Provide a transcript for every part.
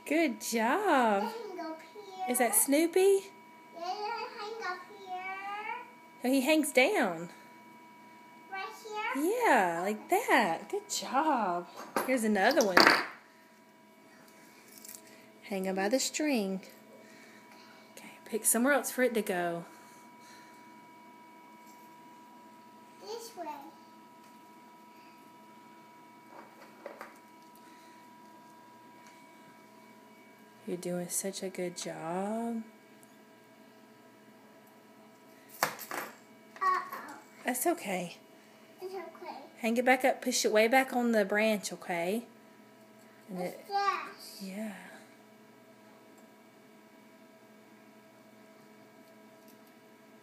Good job. Hang up here. Is that Snoopy? Yeah, hang up here. Oh, he hangs down. Right here? Yeah, like that. Good job. Here's another one. Hang him by the string. Okay, pick somewhere else for it to go. This way. You're doing such a good job. Uh-oh. That's okay. It's okay. Hang it back up. Push it way back on the branch, okay? And What's that? yeah.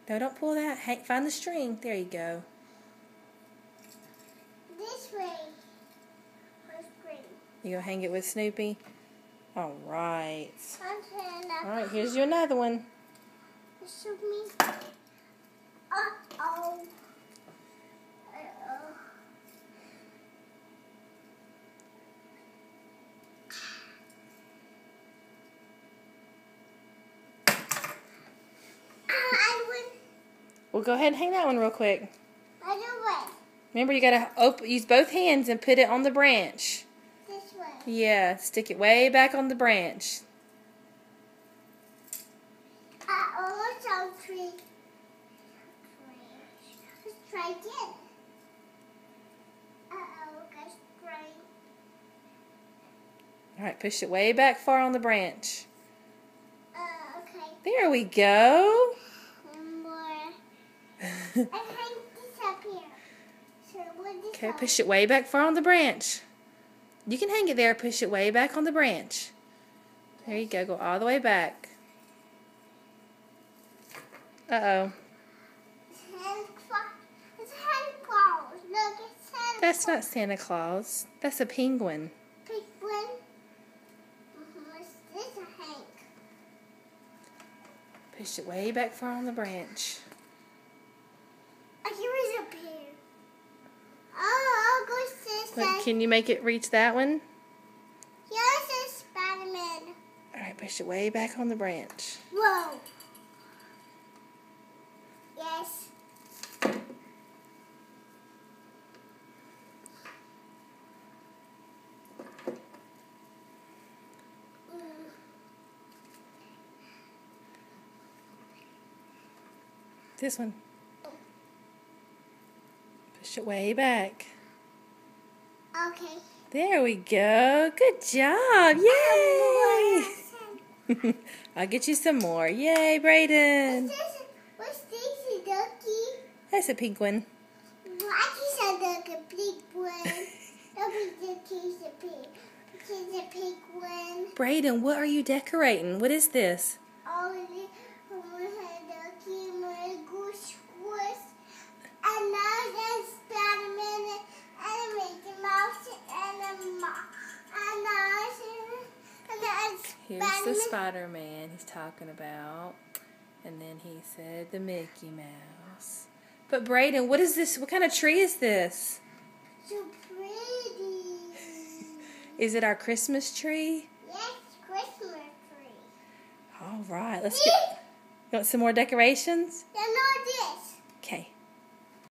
No, don't pull that. Find the string. There you go. This way. Where's green? You gonna hang it with Snoopy? All right. All All right, here's you another one. Show me. Uh-oh. Uh-oh. I win. Well, go ahead and hang that one real quick. By the way. Remember, you gotta use both hands and put it on the branch. This way. Yeah, stick it way back on the branch. Uh-oh, it's on tree. Let's try again. Uh-oh, guys, try. All right, push it way back far on the branch. Okay. There we go. One more. I hang this up here. So what this Okay, push it way back far on the branch. You can hang it there. Push it way back on the branch. There you go. Go all the way back. Uh-oh. It's Santa Claus. Look, it's Santa That's Claus. not Santa Claus. That's a penguin. Penguin. This is a Hank. Push it way back far on the branch. Here is a bear. Oh, I'll go to this Look, side. can you make it reach that one? Here's a Spider-Man. All right, push it way back on the branch. Whoa. Yes. This one. Push it way back. Okay. There we go. Good job. Yay! I'll get you some more. Yay, Brayden. What's this, a ducky? That's a penguin. What is a ducky? Big one. Ducky's a pig. She's a pig one. Brayden, what are you decorating? What is this? All of it. A ducky, my goose was. And now there's Spider-Man and a Mickey Mouse and a Here's the Spider-Man he's talking about. And then he said the Mickey Mouse. But Brayden, what is this? What kind of tree is this? So pretty. Is it our Christmas tree? Yes, Christmas tree. All right, let's get... You want some more decorations? Then all this.